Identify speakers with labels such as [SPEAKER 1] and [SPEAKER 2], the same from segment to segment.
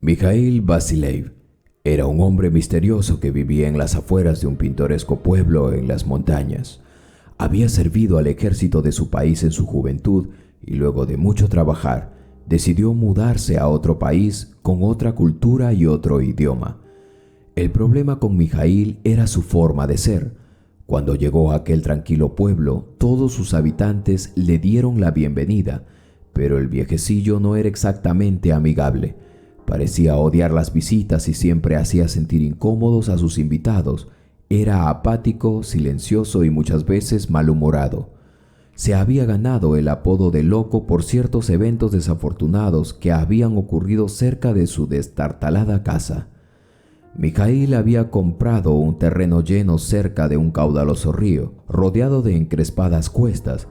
[SPEAKER 1] Mikhail Vasilev era un hombre misterioso que vivía en las afueras de un pintoresco pueblo en las montañas. Había servido al ejército de su país en su juventud y luego de mucho trabajar, decidió mudarse a otro país con otra cultura y otro idioma. El problema con Mikhail era su forma de ser. Cuando llegó a aquel tranquilo pueblo, todos sus habitantes le dieron la bienvenida, pero el viejecillo no era exactamente amigable. Parecía odiar las visitas y siempre hacía sentir incómodos a sus invitados. Era apático, silencioso y muchas veces malhumorado. Se había ganado el apodo de loco por ciertos eventos desafortunados que habían ocurrido cerca de su destartalada casa. Mikhail había comprado un terreno lleno cerca de un caudaloso río, rodeado de encrespadas cuestas.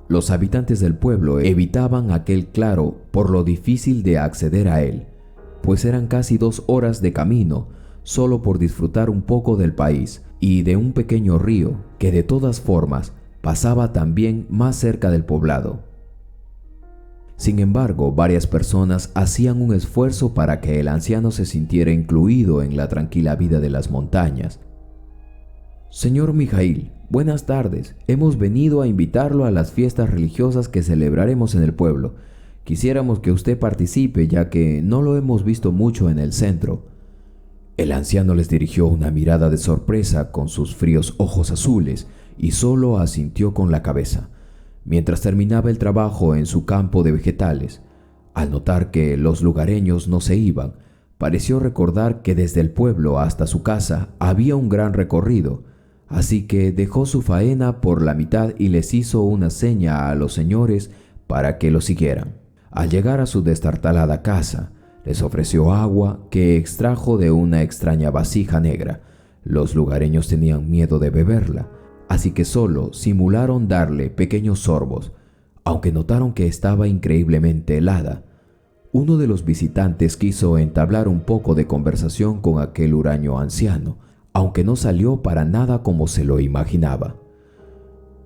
[SPEAKER 1] Los habitantes del pueblo evitaban aquel claro por lo difícil de acceder a él, pues eran casi 2 horas de camino solo por disfrutar un poco del país y de un pequeño río que de todas formas pasaba también más cerca del poblado. Sin embargo, varias personas hacían un esfuerzo para que el anciano se sintiera incluido en la tranquila vida de las montañas. Señor Mikhail, buenas tardes. Hemos venido a invitarlo a las fiestas religiosas que celebraremos en el pueblo. Quisiéramos que usted participe, ya que no lo hemos visto mucho en el centro. El anciano les dirigió una mirada de sorpresa con sus fríos ojos azules y solo asintió con la cabeza. Mientras terminaba el trabajo en su campo de vegetales, al notar que los lugareños no se iban, pareció recordar que desde el pueblo hasta su casa había un gran recorrido, así que dejó su faena por la mitad y les hizo una seña a los señores para que lo siguieran. Al llegar a su destartalada casa, les ofreció agua que extrajo de una extraña vasija negra. Los lugareños tenían miedo de beberla, así que solo simularon darle pequeños sorbos, aunque notaron que estaba increíblemente helada. Uno de los visitantes quiso entablar un poco de conversación con aquel huraño anciano, aunque no salió para nada como se lo imaginaba.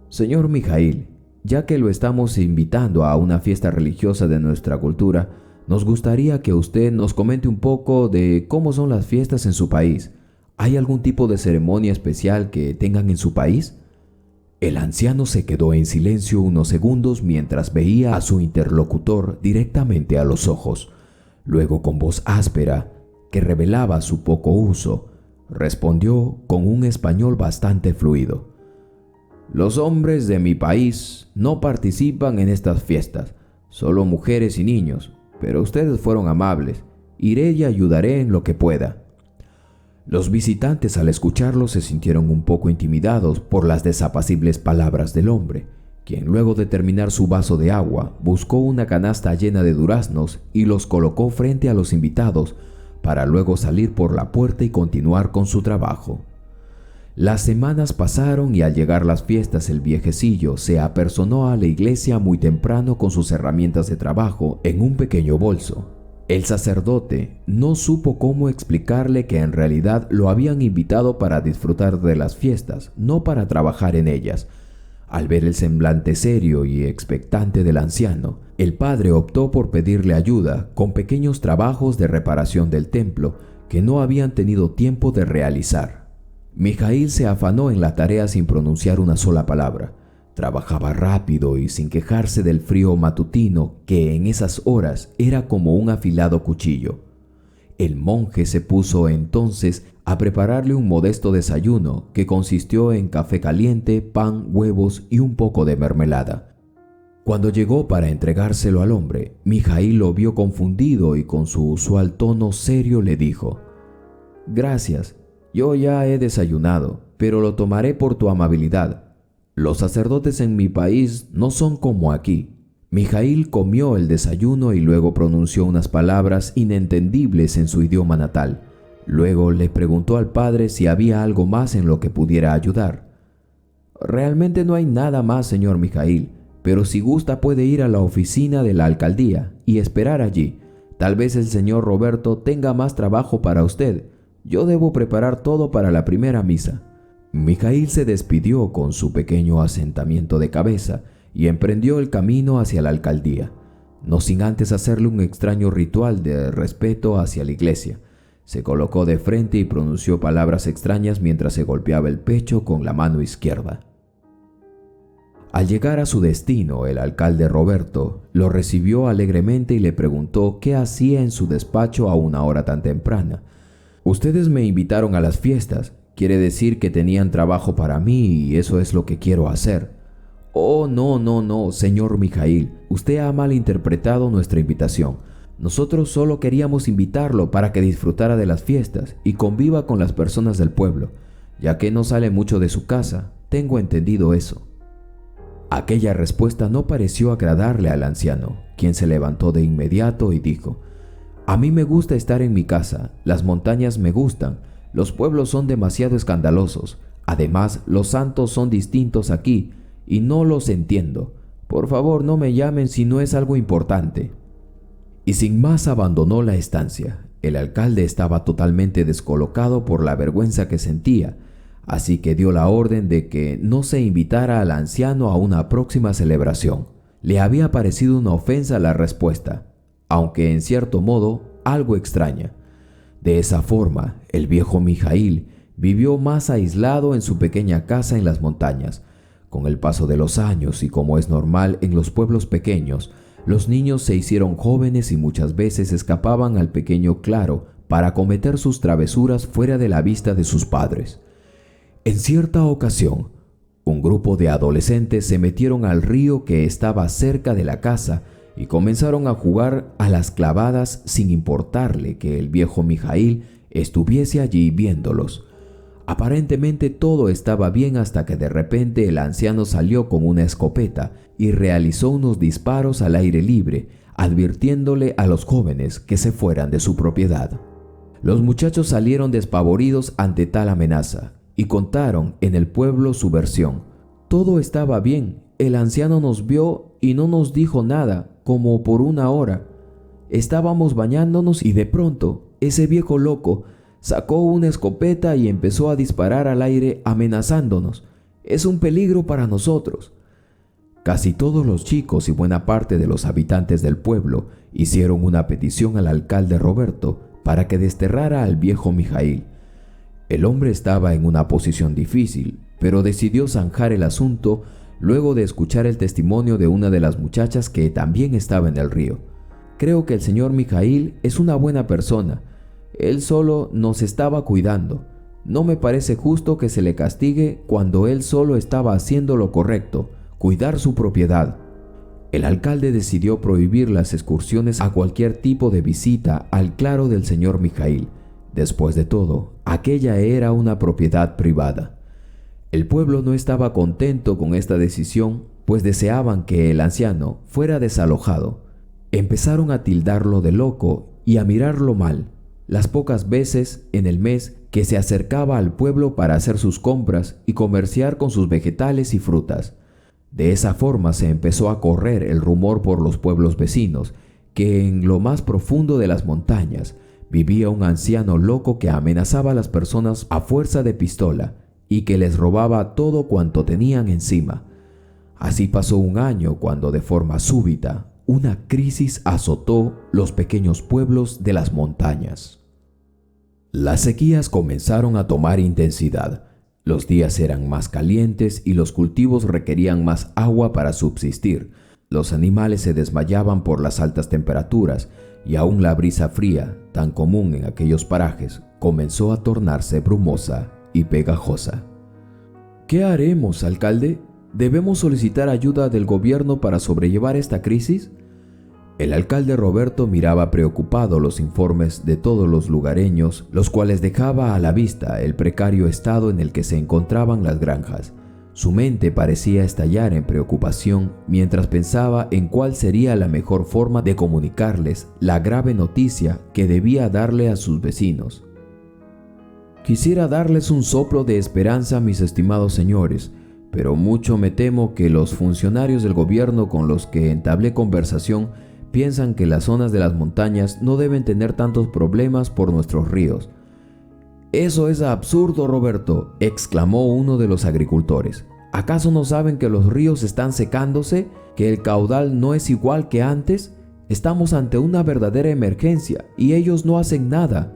[SPEAKER 1] Señor Mikhail, ya que lo estamos invitando a una fiesta religiosa de nuestra cultura, nos gustaría que usted nos comente un poco de cómo son las fiestas en su país. ¿Hay algún tipo de ceremonia especial que tengan en su país? El anciano se quedó en silencio unos segundos mientras veía a su interlocutor directamente a los ojos. Luego, con voz áspera, que revelaba su poco uso, respondió con un español bastante fluido. Los hombres de mi país no participan en estas fiestas, solo mujeres y niños, pero ustedes fueron amables. Iré y ayudaré en lo que pueda. Los visitantes al escucharlo se sintieron un poco intimidados por las desapacibles palabras del hombre, quien luego de terminar su vaso de agua buscó una canasta llena de duraznos y los colocó frente a los invitados para luego salir por la puerta y continuar con su trabajo. Las semanas pasaron y al llegar las fiestas el viejecillo se apersonó a la iglesia muy temprano con sus herramientas de trabajo en un pequeño bolso. El sacerdote no supo cómo explicarle que en realidad lo habían invitado para disfrutar de las fiestas, no para trabajar en ellas. Al ver el semblante serio y expectante del anciano, el padre optó por pedirle ayuda con pequeños trabajos de reparación del templo que no habían tenido tiempo de realizar. Mikhail se afanó en la tarea sin pronunciar una sola palabra. Trabajaba rápido y sin quejarse del frío matutino que en esas horas era como un afilado cuchillo. El monje se puso entonces a prepararle un modesto desayuno que consistió en café caliente, pan, huevos y un poco de mermelada. Cuando llegó para entregárselo al hombre, Mikhail lo vio confundido y con su usual tono serio le dijo: «Gracias, yo ya he desayunado, pero lo tomaré por tu amabilidad. Los sacerdotes en mi país no son como aquí». Mikhail comió el desayuno y luego pronunció unas palabras inentendibles en su idioma natal. Luego le preguntó al padre si había algo más en lo que pudiera ayudar. «Realmente no hay nada más, señor Mikhail, pero si gusta puede ir a la oficina de la alcaldía y esperar allí. Tal vez el señor Roberto tenga más trabajo para usted. Yo debo preparar todo para la primera misa». Mikhail se despidió con su pequeño asentamiento de cabeza y emprendió el camino hacia la alcaldía. no sin antes hacerle un extraño ritual de respeto hacia la iglesia. Se colocó de frente y pronunció palabras extrañas mientras se golpeaba el pecho con la mano izquierda. Al llegar a su destino, el alcalde Roberto lo recibió alegremente y le preguntó qué hacía en su despacho a una hora tan temprana. «Ustedes me invitaron a las fiestas. Quiere decir que tenían trabajo para mí y eso es lo que quiero hacer». «Oh, no, señor Mijaíl. Usted ha malinterpretado nuestra invitación. Nosotros solo queríamos invitarlo para que disfrutara de las fiestas y conviva con las personas del pueblo, ya que no sale mucho de su casa. Tengo entendido eso». Aquella respuesta no pareció agradarle al anciano, quien se levantó de inmediato y dijo: «A mí me gusta estar en mi casa, las montañas me gustan, los pueblos son demasiado escandalosos, además los santos son distintos aquí y no los entiendo. Por favor, no me llamen si no es algo importante». Y sin más abandonó la estancia. El alcalde estaba totalmente descolocado por la vergüenza que sentía, así que dio la orden de que no se invitara al anciano a una próxima celebración. Le había parecido una ofensa la respuesta, aunque en cierto modo algo extraña. De esa forma, el viejo Mijaíl vivió más aislado en su pequeña casa en las montañas. Con el paso de los años y como es normal en los pueblos pequeños, los niños se hicieron jóvenes y muchas veces escapaban al pequeño claro para cometer sus travesuras fuera de la vista de sus padres. En cierta ocasión, un grupo de adolescentes se metieron al río que estaba cerca de la casa y comenzaron a jugar a las clavadas sin importarle que el viejo Mijaíl estuviese allí viéndolos. Aparentemente todo estaba bien hasta que de repente el anciano salió con una escopeta y realizó unos disparos al aire libre, advirtiéndole a los jóvenes que se fueran de su propiedad. Los muchachos salieron despavoridos ante tal amenaza y contaron en el pueblo su versión. Todo estaba bien, el anciano nos vio y no nos dijo nada, como por una hora. Estábamos bañándonos y de pronto ese viejo loco sacó una escopeta y empezó a disparar al aire amenazándonos. Es un peligro para nosotros. Casi todos los chicos y buena parte de los habitantes del pueblo hicieron una petición al alcalde Roberto para que desterrara al viejo Mijaíl. El hombre estaba en una posición difícil, pero decidió zanjar el asunto luego de escuchar el testimonio de una de las muchachas que también estaba en el río. «Creo que el señor Mijaíl es una buena persona. Él solo nos estaba cuidando. No me parece justo que se le castigue cuando él solo estaba haciendo lo correcto, cuidar su propiedad». El alcalde decidió prohibir las excursiones a cualquier tipo de visita al claro del señor Mijaíl. Después de todo, aquella era una propiedad privada. El pueblo no estaba contento con esta decisión, pues deseaban que el anciano fuera desalojado. Empezaron a tildarlo de loco y a mirarlo mal las pocas veces en el mes que se acercaba al pueblo para hacer sus compras y comerciar con sus vegetales y frutas. De esa forma se empezó a correr el rumor por los pueblos vecinos que en lo más profundo de las montañas vivía un anciano loco que amenazaba a las personas a fuerza de pistola y que les robaba todo cuanto tenían encima. Así pasó un año cuando de forma súbita una crisis azotó los pequeños pueblos de las montañas. Las sequías comenzaron a tomar intensidad. Los días eran más calientes y los cultivos requerían más agua para subsistir. Los animales se desmayaban por las altas temperaturas y aún la brisa fría, tan común en aquellos parajes, comenzó a tornarse brumosa y pegajosa. ¿Qué haremos, alcalde? ¿Debemos solicitar ayuda del gobierno para sobrellevar esta crisis? El alcalde Roberto miraba preocupado los informes de todos los lugareños, los cuales dejaba a la vista el precario estado en el que se encontraban las granjas. Su mente parecía estallar en preocupación mientras pensaba en cuál sería la mejor forma de comunicarles la grave noticia que debía darle a sus vecinos. Quisiera darles un soplo de esperanza, mis estimados señores, pero mucho me temo que los funcionarios del gobierno con los que entablé conversación piensan que las zonas de las montañas no deben tener tantos problemas por nuestros ríos. «Eso es absurdo, Roberto», exclamó uno de los agricultores. «¿Acaso no saben que los ríos están secándose, que el caudal no es igual que antes, Estamos ante una verdadera emergencia y ellos no hacen nada.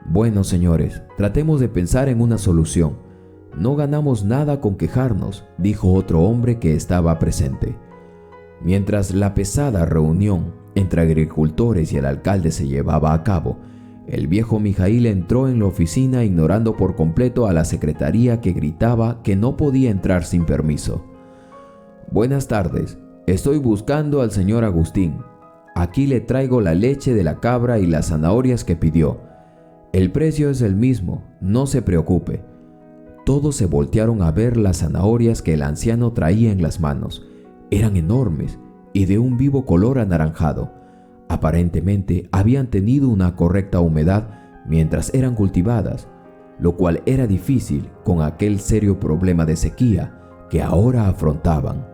[SPEAKER 1] Bueno, señores, tratemos de pensar en una solución. No ganamos nada con quejarnos, dijo otro hombre que estaba presente. Mientras la pesada reunión entre agricultores y el alcalde se llevaba a cabo, el viejo Mijaíl entró en la oficina ignorando por completo a la secretaría que gritaba que no podía entrar sin permiso. Buenas tardes, estoy buscando al señor Agustín. Aquí le traigo la leche de la cabra y las zanahorias que pidió. El precio es el mismo, no se preocupe. Todos se voltearon a ver las zanahorias que el anciano traía en las manos. Eran enormes y de un vivo color anaranjado. Aparentemente habían tenido una correcta humedad mientras eran cultivadas, lo cual era difícil con aquel serio problema de sequía que ahora afrontaban.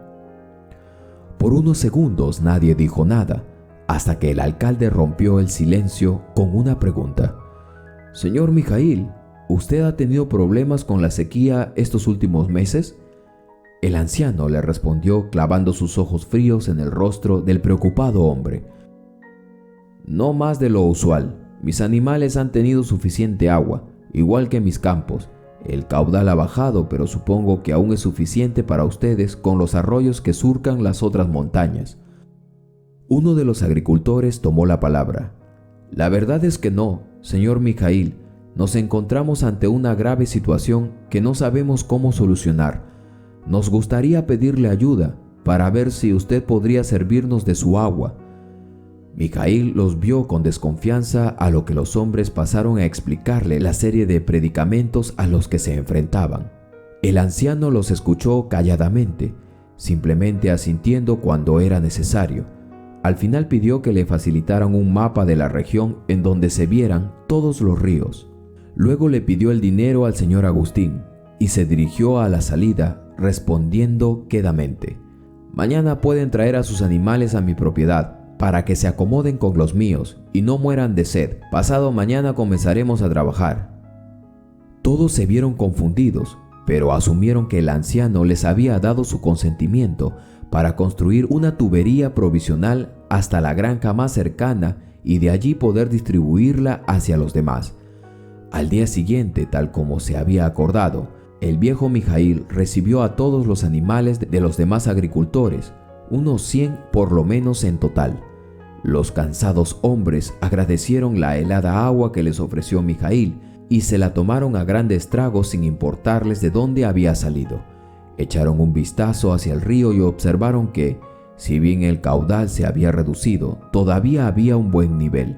[SPEAKER 1] Por unos segundos nadie dijo nada, hasta que el alcalde rompió el silencio con una pregunta. Señor Mijaíl, ¿usted ha tenido problemas con la sequía estos últimos meses? El anciano le respondió clavando sus ojos fríos en el rostro del preocupado hombre. No más de lo usual. Mis animales han tenido suficiente agua, igual que mis campos. El caudal ha bajado, pero supongo que aún es suficiente para ustedes con los arroyos que surcan las otras montañas. Uno de los agricultores tomó la palabra. La verdad es que no, señor Mijaíl. Nos encontramos ante una grave situación que no sabemos cómo solucionar. Nos gustaría pedirle ayuda para ver si usted podría servirnos de su agua. Mijaíl los vio con desconfianza, a lo que los hombres pasaron a explicarle la serie de predicamentos a los que se enfrentaban. El anciano los escuchó calladamente, simplemente asintiendo cuando era necesario. Al final pidió que le facilitaran un mapa de la región en donde se vieran todos los ríos. Luego le pidió el dinero al señor Agustín y se dirigió a la salida respondiendo quedamente: Mañana pueden traer a sus animales a mi propiedad para que se acomoden con los míos y no mueran de sed. Pasado mañana comenzaremos a trabajar. Todos se vieron confundidos, pero asumieron que el anciano les había dado su consentimiento para construir una tubería provisional hasta la granja más cercana y de allí poder distribuirla hacia los demás. Al día siguiente, tal como se había acordado, el viejo Mijaíl recibió a todos los animales de los demás agricultores, unos 100 por lo menos en total. Los cansados hombres agradecieron la helada agua que les ofreció Mijaíl y se la tomaron a grandes tragos sin importarles de dónde había salido. Echaron un vistazo hacia el río y observaron que, si bien el caudal se había reducido, todavía había un buen nivel.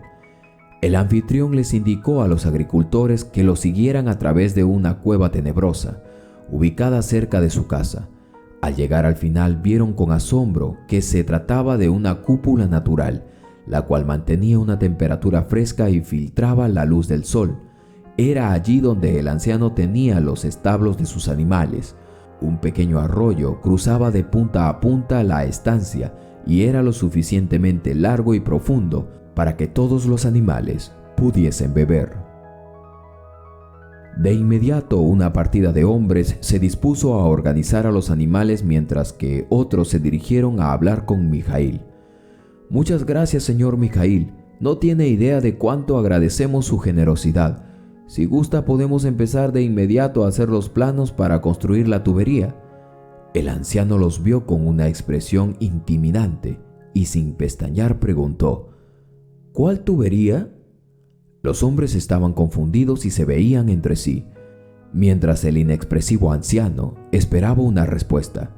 [SPEAKER 1] El anfitrión les indicó a los agricultores que lo siguieran a través de una cueva tenebrosa, ubicada cerca de su casa. Al llegar al final vieron con asombro que se trataba de una cúpula natural, la cual mantenía una temperatura fresca y filtraba la luz del sol. Era allí donde el anciano tenía los establos de sus animales. Un pequeño arroyo cruzaba de punta a punta la estancia y era lo suficientemente largo y profundo para que todos los animales pudiesen beber. De inmediato, una partida de hombres se dispuso a organizar a los animales mientras que otros se dirigieron a hablar con Mijaíl. Muchas gracias, señor Mijaíl. No tiene idea de cuánto agradecemos su generosidad. Si gusta, podemos empezar de inmediato a hacer los planos para construir la tubería. El anciano los vio con una expresión intimidante y sin pestañear preguntó: ¿Cuál tubería? Los hombres estaban confundidos y se veían entre sí, mientras el inexpresivo anciano esperaba una respuesta.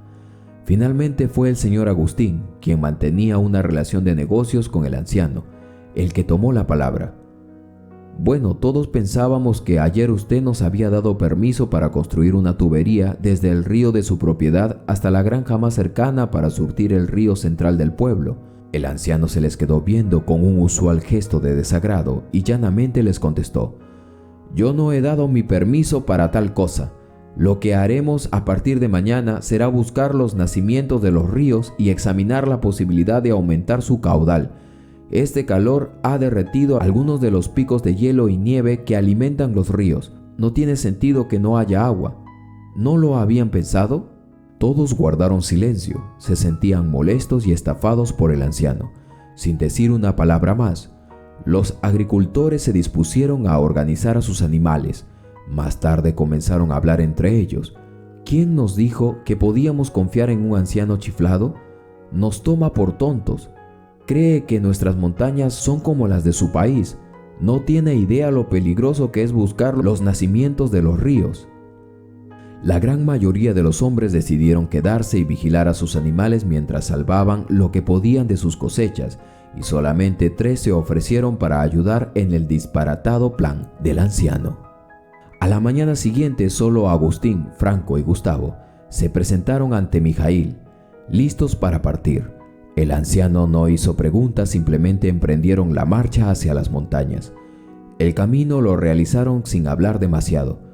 [SPEAKER 1] Finalmente fue el señor Agustín, quien mantenía una relación de negocios con el anciano, el que tomó la palabra. Bueno, todos pensábamos que ayer usted nos había dado permiso para construir una tubería desde el río de su propiedad hasta la granja más cercana para surtir el río central del pueblo. El anciano se les quedó viendo con un usual gesto de desagrado y llanamente les contestó: Yo no he dado mi permiso para tal cosa. Lo que haremos a partir de mañana será buscar los nacimientos de los ríos y examinar la posibilidad de aumentar su caudal. Este calor ha derretido algunos de los picos de hielo y nieve que alimentan los ríos. No tiene sentido que no haya agua. ¿No lo habían pensado? Todos guardaron silencio, se sentían molestos y estafados por el anciano. sin decir una palabra más. Los agricultores se dispusieron a organizar a sus animales. Más tarde comenzaron a hablar entre ellos. ¿Quién nos dijo que podíamos confiar en un anciano chiflado? Nos toma por tontos. Cree que nuestras montañas son como las de su país. No tiene idea lo peligroso que es buscar los nacimientos de los ríos. La gran mayoría de los hombres decidieron quedarse y vigilar a sus animales mientras salvaban lo que podían de sus cosechas, y solamente 3 se ofrecieron para ayudar en el disparatado plan del anciano. A la mañana siguiente, solo Agustín, Franco y Gustavo se presentaron ante Mijaíl, listos para partir. El anciano no hizo preguntas, simplemente emprendieron la marcha hacia las montañas. El camino lo realizaron sin hablar demasiado,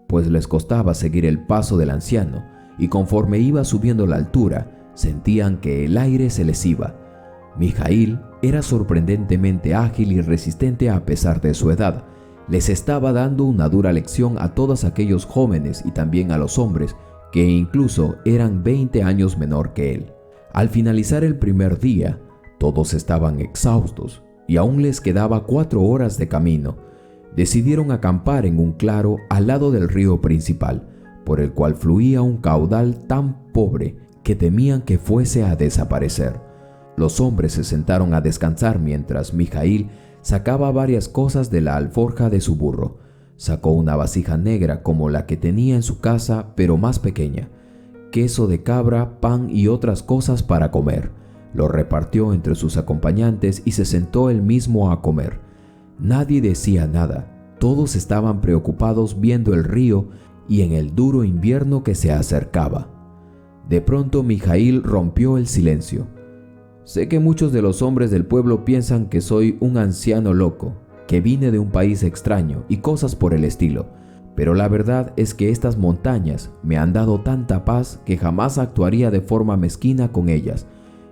[SPEAKER 1] pues les costaba seguir el paso del anciano, y conforme iba subiendo la altura, sentían que el aire se les iba. Mijaíl era sorprendentemente ágil y resistente a pesar de su edad. Les estaba dando una dura lección a todos aquellos jóvenes y también a los hombres que incluso eran 20 años menor que él. Al finalizar el primer día, todos estaban exhaustos y aún les quedaba 4 horas de camino. Decidieron acampar en un claro al lado del río principal, por el cual fluía un caudal tan pobre que temían que fuese a desaparecer. Los hombres se sentaron a descansar mientras Mijaíl sacaba varias cosas de la alforja de su burro. Sacó una vasija negra como la que tenía en su casa, pero más pequeña, queso de cabra, pan y otras cosas para comer. Lo repartió entre sus acompañantes y se sentó él mismo a comer. Nadie decía nada, todos estaban preocupados viendo el río y en el duro invierno que se acercaba. De pronto Mijaíl rompió el silencio. Sé que muchos de los hombres del pueblo piensan que soy un anciano loco, que vine de un país extraño y cosas por el estilo, pero la verdad es que estas montañas me han dado tanta paz que jamás actuaría de forma mezquina con ellas.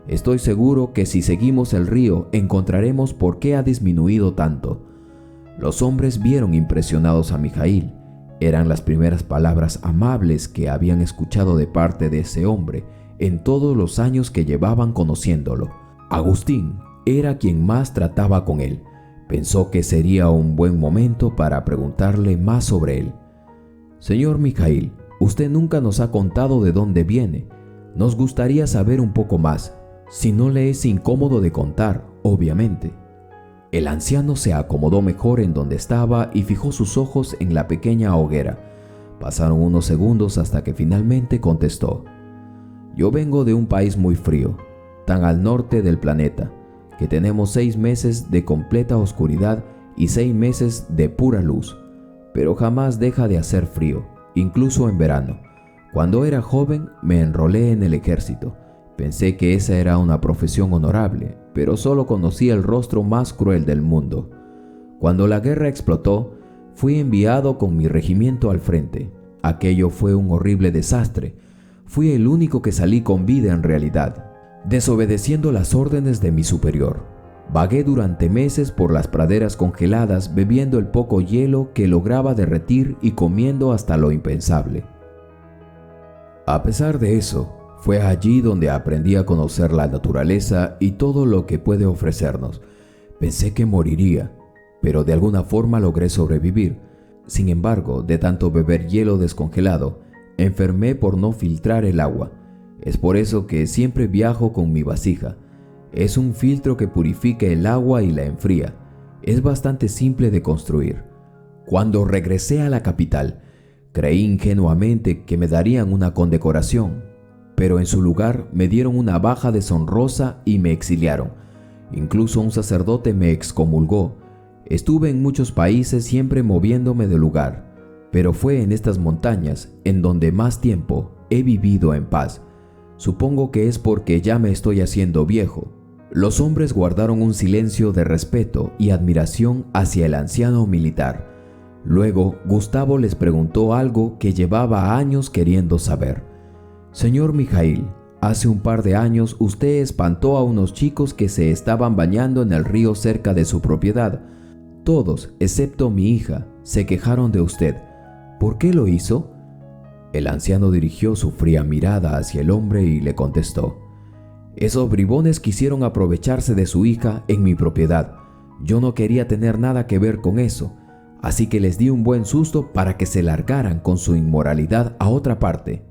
[SPEAKER 1] Estoy seguro que si seguimos el río encontraremos por qué ha disminuido tanto. Los hombres vieron impresionados a Mijaíl. Eran las primeras palabras amables que habían escuchado de parte de ese hombre en todos los años que llevaban conociéndolo. Agustín era quien más trataba con él. Pensó que sería un buen momento para preguntarle más sobre él. Señor Mijaíl, usted nunca nos ha contado de dónde viene. Nos gustaría saber un poco más. Si no le es incómodo de contar, obviamente. El anciano se acomodó mejor en donde estaba y fijó sus ojos en la pequeña hoguera. Pasaron unos segundos hasta que finalmente contestó. Yo vengo de un país muy frío, tan al norte del planeta, que tenemos 6 meses de completa oscuridad y 6 meses de pura luz, pero jamás deja de hacer frío, incluso en verano. Cuando era joven me enrolé en el ejército. Pensé que esa era una profesión honorable, pero solo conocí el rostro más cruel del mundo. Cuando la guerra explotó, fui enviado con mi regimiento al frente. Aquello fue un horrible desastre. Fui el único que salí con vida en realidad, desobedeciendo las órdenes de mi superior. Vagué durante meses por las praderas congeladas, bebiendo el poco hielo que lograba derretir y comiendo hasta lo impensable. A pesar de eso, fue allí donde aprendí a conocer la naturaleza y todo lo que puede ofrecernos. Pensé que moriría, pero de alguna forma logré sobrevivir. Sin embargo, de tanto beber hielo descongelado, enfermé por no filtrar el agua. Es por eso que siempre viajo con mi vasija. Es un filtro que purifica el agua y la enfría. Es bastante simple de construir. Cuando regresé a la capital, creí ingenuamente que me darían una condecoración, pero en su lugar me dieron una baja deshonrosa y me exiliaron. Incluso un sacerdote me excomulgó. Estuve en muchos países siempre moviéndome de lugar, pero fue en estas montañas en donde más tiempo he vivido en paz. Supongo que es porque ya me estoy haciendo viejo. Los hombres guardaron un silencio de respeto y admiración hacia el anciano militar. Luego, Gustavo les preguntó algo que llevaba años queriendo saber. Señor Mijaíl, hace un par de años usted espantó a unos chicos que se estaban bañando en el río cerca de su propiedad. Todos, excepto mi hija, se quejaron de usted. ¿Por qué lo hizo? El anciano dirigió su fría mirada hacia el hombre y le contestó. Esos bribones quisieron aprovecharse de su hija en mi propiedad. Yo no quería tener nada que ver con eso, así que les di un buen susto para que se largaran con su inmoralidad a otra parte.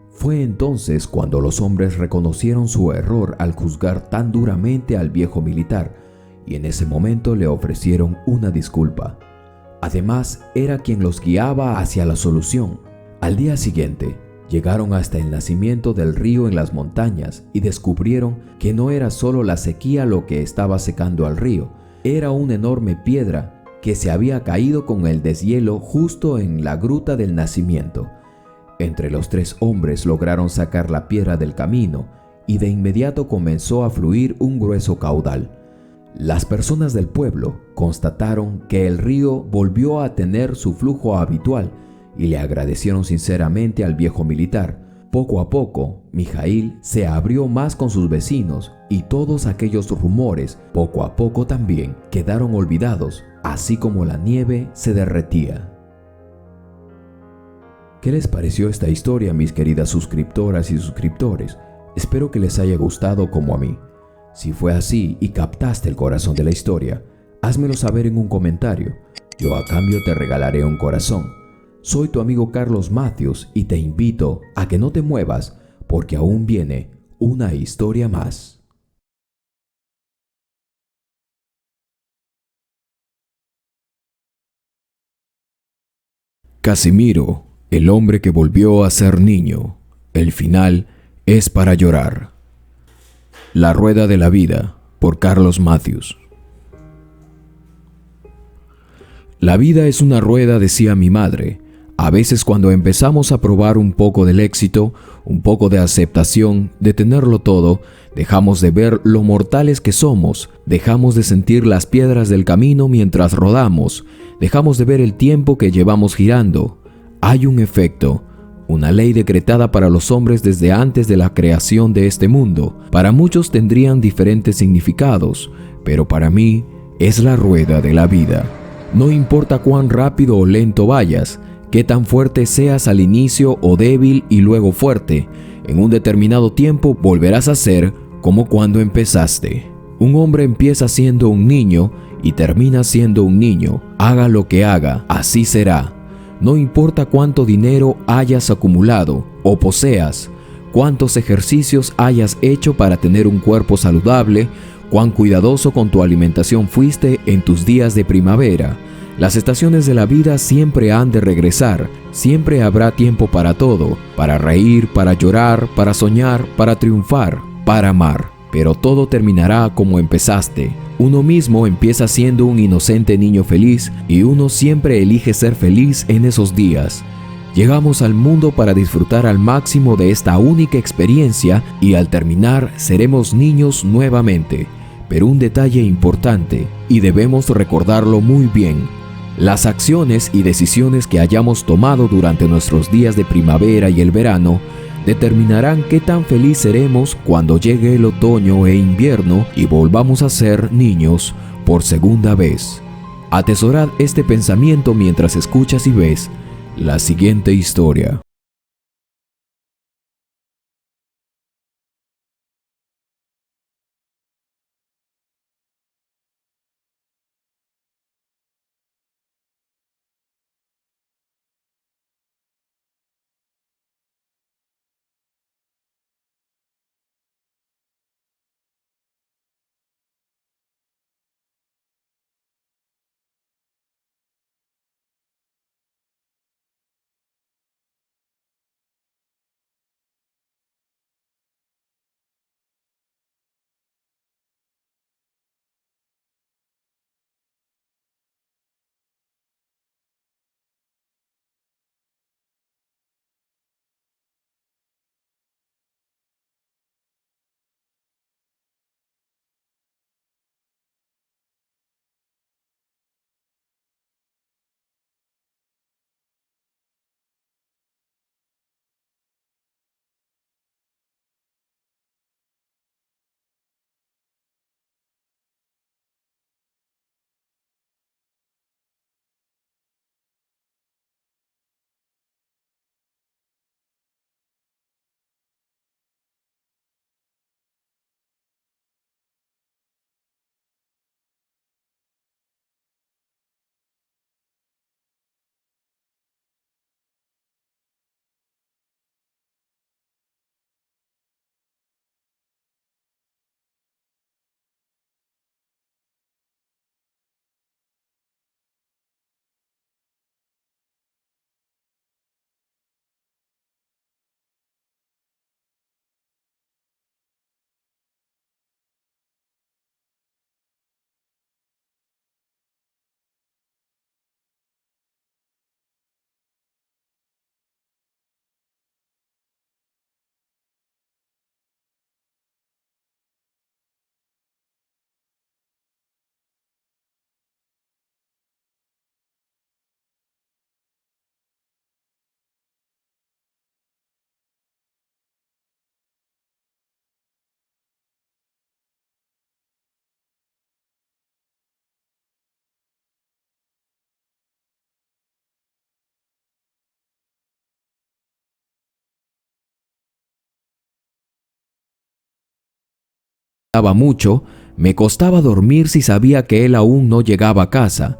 [SPEAKER 1] Fue entonces cuando los hombres reconocieron su error al juzgar tan duramente al viejo militar, y en ese momento le ofrecieron una disculpa. Además, era quien los guiaba hacia la solución. Al día siguiente, llegaron hasta el nacimiento del río en las montañas y descubrieron que no era solo la sequía lo que estaba secando al río, era una enorme piedra que se había caído con el deshielo justo en la gruta del nacimiento. Entre los tres hombres lograron sacar la piedra del camino y de inmediato comenzó a fluir un grueso caudal. Las personas del pueblo constataron que el río volvió a tener su flujo habitual y le agradecieron sinceramente al viejo militar. Poco a poco, Mijaíl se abrió más con sus vecinos y todos aquellos rumores, poco a poco también, quedaron olvidados, así como la nieve se derretía. ¿Qué les pareció esta historia, mis queridas suscriptoras y suscriptores? Espero que les haya gustado como a mí. Si fue así y captaste el corazón de la historia, házmelo saber en un comentario. Yo a cambio te regalaré un corazón. Soy tu amigo Carlos Matthews y te invito a que no te muevas porque aún viene una historia más. Casimiro, el hombre que volvió a ser niño. El final es para llorar. La rueda de la vida, por Carlos Matthews. La vida es una rueda, decía mi madre. A veces cuando empezamos a probar un poco del éxito, un poco de aceptación, de tenerlo todo, dejamos de ver lo mortales que somos, dejamos de sentir las piedras del camino mientras rodamos, dejamos de ver el tiempo que llevamos girando. Hay un efecto, una ley decretada para los hombres desde antes de la creación de este mundo. Para muchos tendrían diferentes significados, pero para mí es la rueda de la vida. No importa cuán rápido o lento vayas, qué tan fuerte seas al inicio o débil y luego fuerte, en un determinado tiempo volverás a ser como cuando empezaste. Un hombre empieza siendo un niño y termina siendo un niño. Haga lo que haga, así será. No importa cuánto dinero hayas acumulado o poseas, cuántos ejercicios hayas hecho para tener un cuerpo saludable, cuán cuidadoso con tu alimentación fuiste en tus días de primavera. Las estaciones de la vida siempre han de regresar, siempre habrá tiempo para todo, para reír, para llorar, para soñar, para triunfar, para amar. Pero todo terminará como empezaste. Uno mismo empieza siendo un inocente niño feliz y uno siempre elige ser feliz en esos días. Llegamos al mundo para disfrutar al máximo de esta única experiencia y al terminar seremos niños nuevamente. Pero un detalle importante, y debemos recordarlo muy bien: las acciones y decisiones que hayamos tomado durante nuestros días de primavera y el verano determinarán qué tan feliz seremos cuando llegue el otoño e invierno y volvamos a ser niños por segunda vez. Atesorad este pensamiento mientras escuchas y ves la siguiente historia. mucho, me costaba dormir si sabía que él aún no llegaba a casa.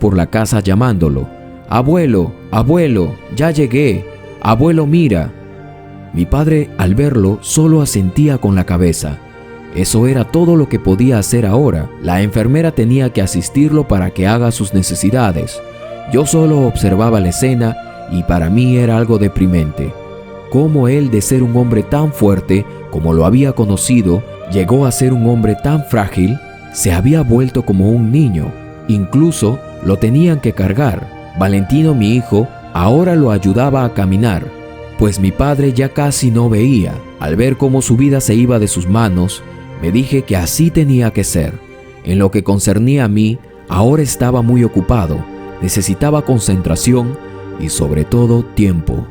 [SPEAKER 1] por la casa llamándolo. «Abuelo, abuelo, ya llegué. Abuelo, mira». Mi padre, al verlo, solo asentía con la cabeza. Eso era todo lo que podía hacer ahora. La enfermera tenía que asistirlo para que haga sus necesidades. Yo solo observaba la escena y para mí era algo deprimente. Cómo él, de ser un hombre tan fuerte como lo había conocido, llegó a ser un hombre tan frágil, se había vuelto como un niño. Incluso lo tenían que cargar. Valentino, mi hijo, ahora lo ayudaba a caminar, pues mi padre ya casi no veía. Al ver cómo su vida se iba de sus manos, me dije que así tenía que ser. En lo que concernía a mí, ahora estaba muy ocupado, necesitaba concentración y sobre todo tiempo.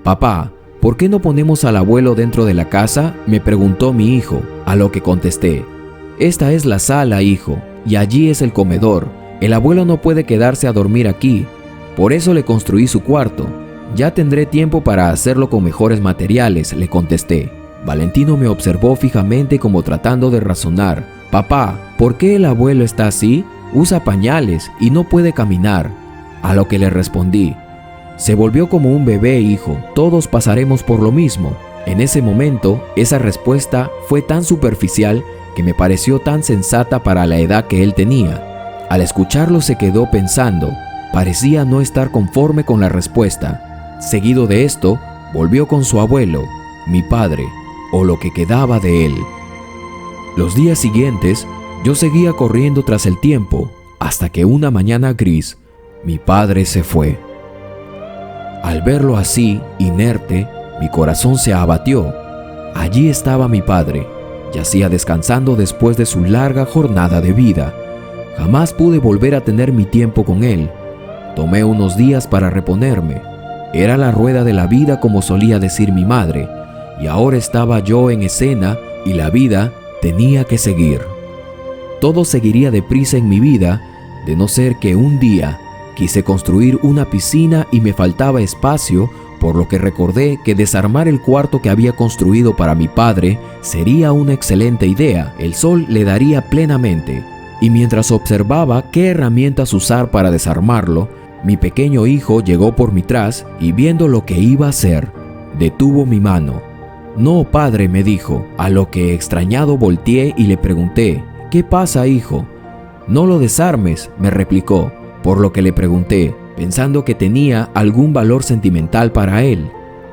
[SPEAKER 1] «Papá, ¿por qué no ponemos al abuelo dentro de la casa?», me preguntó mi hijo, a lo que contesté: «Esta es la sala, hijo, y allí es el comedor. El abuelo no puede quedarse a dormir aquí. Por eso le construí su cuarto. Ya tendré tiempo para hacerlo con mejores materiales», le contesté. Valentino me observó fijamente como tratando de razonar. «Papá, ¿por qué el abuelo está así? Usa pañales y no puede caminar». A lo que le respondí: «Se volvió como un bebé, hijo. Todos pasaremos por lo mismo». En ese momento, esa respuesta fue tan superficial que me pareció tan sensata para la edad que él tenía. Al escucharlo se quedó pensando. Parecía no estar conforme con la respuesta. Seguido de esto, volvió con su abuelo, mi padre, o lo que quedaba de él. Los días siguientes, yo seguía corriendo tras el tiempo, hasta que una mañana gris, mi padre se fue. Al verlo así, inerte, mi corazón se abatió. Allí estaba mi padre, yacía descansando después de su larga jornada de vida. Jamás pude volver a tener mi tiempo con él. Tomé unos días para reponerme. Era la rueda de la vida, como solía decir mi madre, y ahora estaba yo en escena y la vida tenía que seguir. Todo seguiría deprisa en mi vida, de no ser que un día quise construir una piscina y me faltaba espacio, por lo que recordé que desarmar el cuarto que había construido para mi padre sería una excelente idea. El sol le daría plenamente. Y mientras observaba qué herramientas usar para desarmarlo, mi pequeño hijo llegó por mi tras y, viendo lo que iba a hacer, detuvo mi mano. «No, padre», me dijo, a lo que extrañado volteé y le pregunté: «¿Qué pasa, hijo?». «No lo desarmes», me replicó, por lo que le pregunté, pensando que tenía algún valor sentimental para él,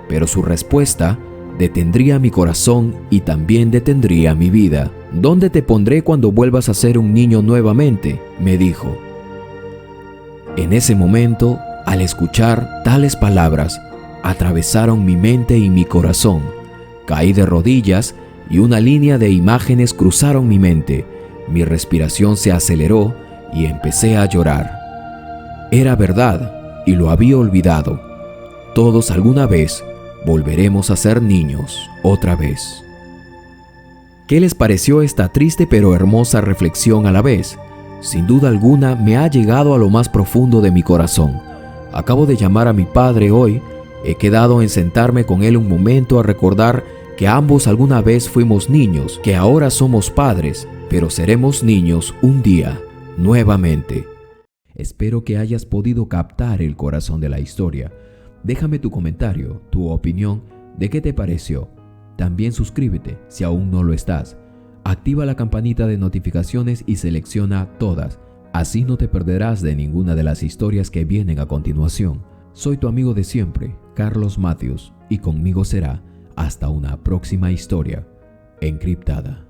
[SPEAKER 1] pero su respuesta detendría mi corazón y también detendría mi vida. «¿Dónde te pondré cuando vuelvas a ser un niño nuevamente?», me dijo. En ese momento, al escuchar tales palabras, atravesaron mi mente y mi corazón. Caí de rodillas y una línea de imágenes cruzaron mi mente. Mi respiración se aceleró y empecé a llorar. Era verdad y lo había olvidado. Todos alguna vez volveremos a ser niños otra vez. ¿Qué les pareció esta triste pero hermosa reflexión a la vez? Sin duda alguna me ha llegado a lo más profundo de mi corazón. Acabo de llamar a mi padre hoy. He quedado en sentarme con él un momento a recordar que ambos alguna vez fuimos niños, que ahora somos padres, pero seremos niños un día, nuevamente. Espero que hayas podido captar el corazón de la historia. Déjame tu comentario, tu opinión, de qué te pareció. También suscríbete si aún no lo estás. Activa la campanita de notificaciones y selecciona todas. Así no te perderás de ninguna de las historias que vienen a continuación. Soy tu amigo de siempre, Carlos Matthews, y conmigo será hasta una próxima historia encriptada.